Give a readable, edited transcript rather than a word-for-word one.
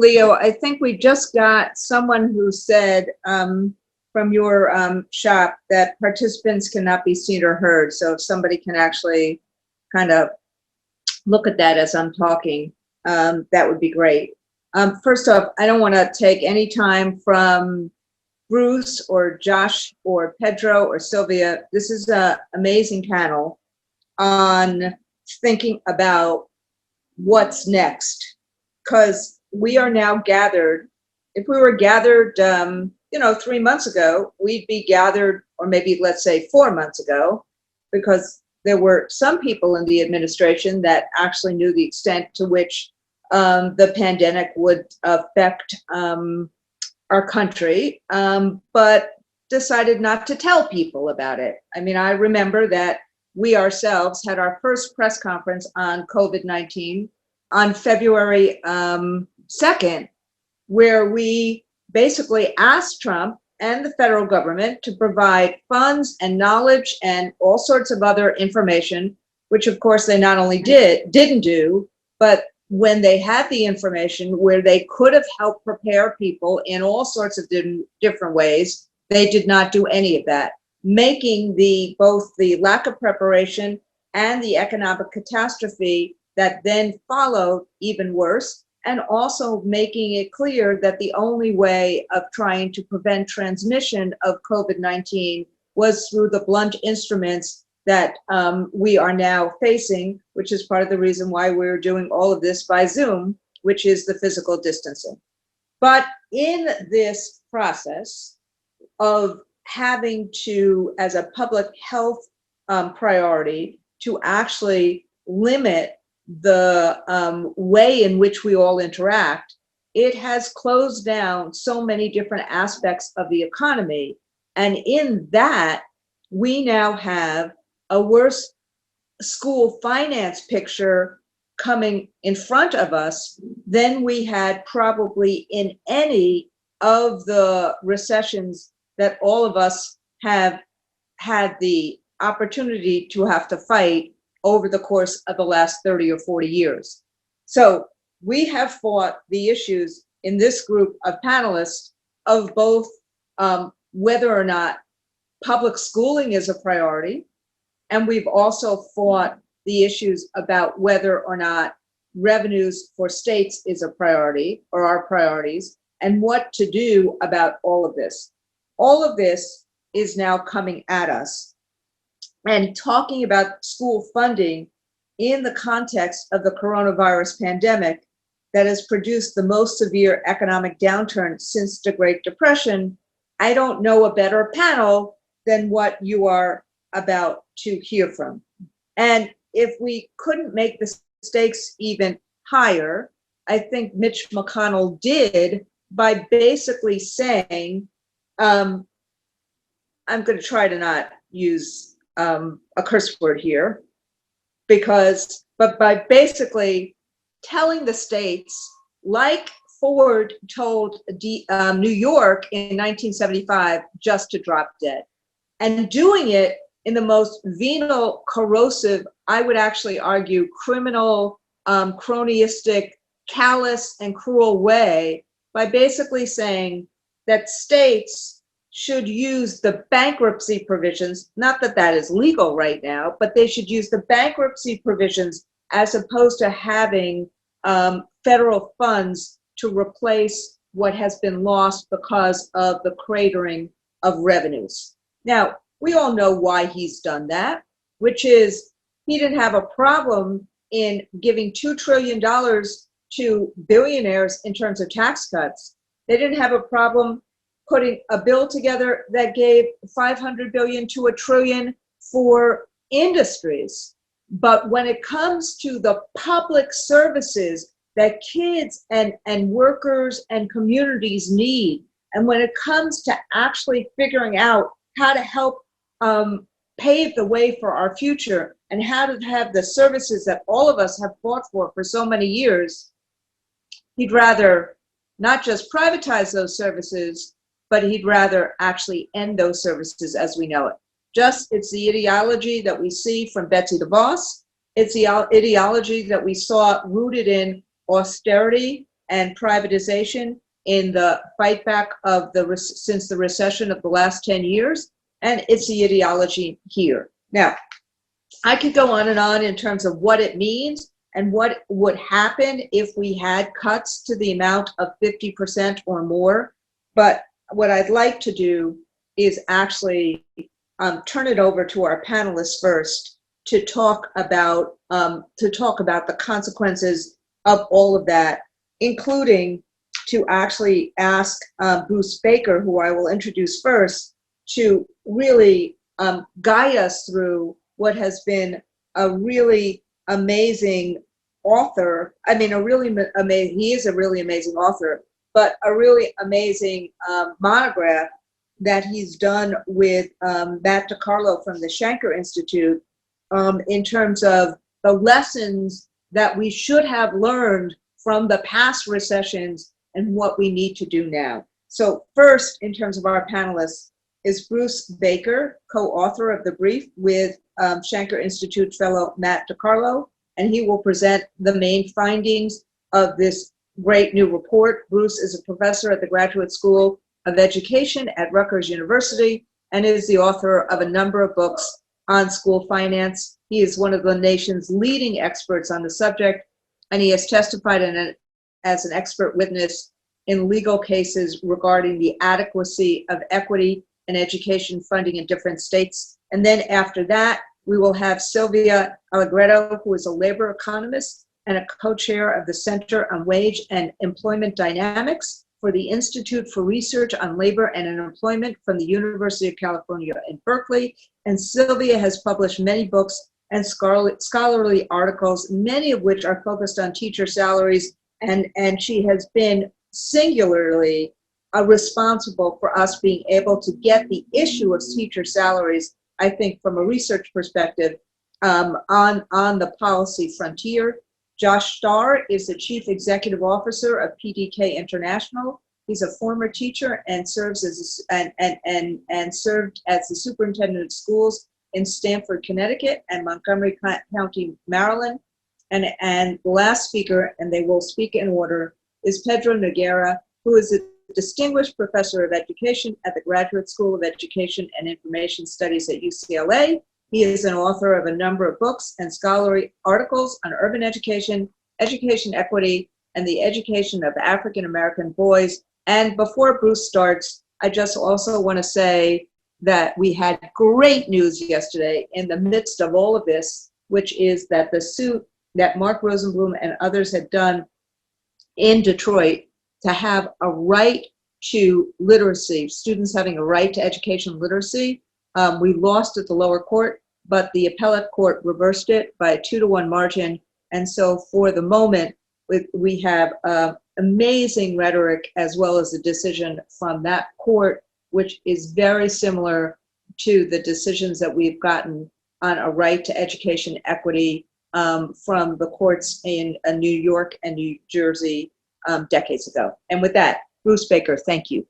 Leo, I think we just got someone who said from your shop that participants cannot be seen or heard. So if somebody can actually kind of look at that as I'm talking, that would be great. First off, I don't want to take any time from Bruce or Josh or Pedro or Sylvia. This is an amazing panel on thinking about what's next, because we are now gathered. If we were gathered, 3 months ago, we'd be gathered, or maybe let's say 4 months ago, because there were some people in the administration that actually knew the extent to which the pandemic would affect our country, but decided not to tell people about it. I mean, I remember that we ourselves had our first press conference on COVID-19 on February 2nd, where we basically asked Trump and the federal government to provide funds and knowledge and all sorts of other information, which of course they not only didn't do, but when they had the information where they could have helped prepare people in all sorts of different ways, they did not do any of that, making both the lack of preparation and the economic catastrophe that then followed even worse, and also making it clear that the only way of trying to prevent transmission of COVID-19 was through the blunt instruments that we are now facing, which is part of the reason why we're doing all of this by Zoom, which is the physical distancing. But in this process of having to, as a public health priority, to actually limit the way in which we all interact, it has closed down so many different aspects of the economy. And in that, we now have a worse school finance picture coming in front of us than we had probably in any of the recessions that all of us have had the opportunity to have to fight over the course of the last 30 or 40 years. So we have fought the issues in this group of panelists of both whether or not public schooling is a priority, and we've also fought the issues about whether or not revenues for states is a priority or our priorities, and what to do about all of this. All of this is now coming at us. And talking about school funding in the context of the coronavirus pandemic that has produced the most severe economic downturn since the Great Depression, I don't know a better panel than what you are about to hear from. And if we couldn't make the stakes even higher, I think Mitch McConnell did by basically saying, I'm going to try to not use a curse word here, but by basically telling the states, like Ford told New York in 1975, just to drop dead, and doing it in the most venal, corrosive, I would actually argue, criminal, cronyistic, callous, and cruel way, by basically saying that states should use the bankruptcy provisions, not that that is legal right now, but they should use the bankruptcy provisions as opposed to having federal funds to replace what has been lost because of the cratering of revenues. Now, we all know why he's done that, which is he didn't have a problem in giving $2 trillion to billionaires in terms of tax cuts. They didn't have a problem putting a bill together that gave $500 billion to $1 trillion for industries. But when it comes to the public services that kids and workers and communities need, and when it comes to actually figuring out how to help pave the way for our future and how to have the services that all of us have fought for so many years, he'd rather not just privatize those services, but he'd rather actually end those services as we know it. It's the ideology that we see from Betsy DeVos. It's the ideology that we saw rooted in austerity and privatization in the fight back of since the recession of the last 10 years, and it's the ideology here. Now, I could go on and on in terms of what it means and what would happen if we had cuts to the amount of 50% or more, but what I'd like to do is actually turn it over to our panelists first to talk about the consequences of all of that, including to actually ask Bruce Baker, who I will introduce first, to really guide us through what has been a really amazing author. I mean, he is a really amazing author, but a really amazing monograph that he's done with Matt DiCarlo from the Shanker Institute in terms of the lessons that we should have learned from the past recessions and what we need to do now. So first, in terms of our panelists, is Bruce Baker, co-author of the brief with Shanker Institute fellow Matt DiCarlo, and he will present the main findings of this great new report. Bruce is a professor at the Graduate School of Education at Rutgers University and is the author of a number of books on school finance. He is one of the nation's leading experts on the subject, and he has testified as an expert witness in legal cases regarding the adequacy of equity and education funding in different states. And then after that, we will have Sylvia Allegretto, who is a labor economist and a co-chair of the Center on Wage and Employment Dynamics for the Institute for Research on Labor and Employment from the University of California in Berkeley. And Sylvia has published many books and scholarly articles, many of which are focused on teacher salaries, and she has been singularly responsible for us being able to get the issue of teacher salaries, I think, from a research perspective, on the policy frontier. Josh Starr is the Chief Executive Officer of PDK International. He's a former teacher and serves as and served as the superintendent of schools in Stamford, Connecticut, and Montgomery County, Maryland. And the last speaker, and they will speak in order, is Pedro Noguera, who is a distinguished professor of education at the Graduate School of Education and Information Studies at UCLA. He is an author of a number of books and scholarly articles on urban education, education equity, and the education of African American boys. And before Bruce starts, I just also want to say that we had great news yesterday in the midst of all of this, which is that the suit that Mark Rosenblum and others had done in Detroit to have a right to literacy, students having a right to education literacy. We lost at the lower court, but the appellate court reversed it by a 2-to-1 margin. And so for the moment, we have amazing rhetoric as well as a decision from that court, which is very similar to the decisions that we've gotten on a right to education equity from the courts in New York and New Jersey decades ago. And with that, Bruce Baker, thank you.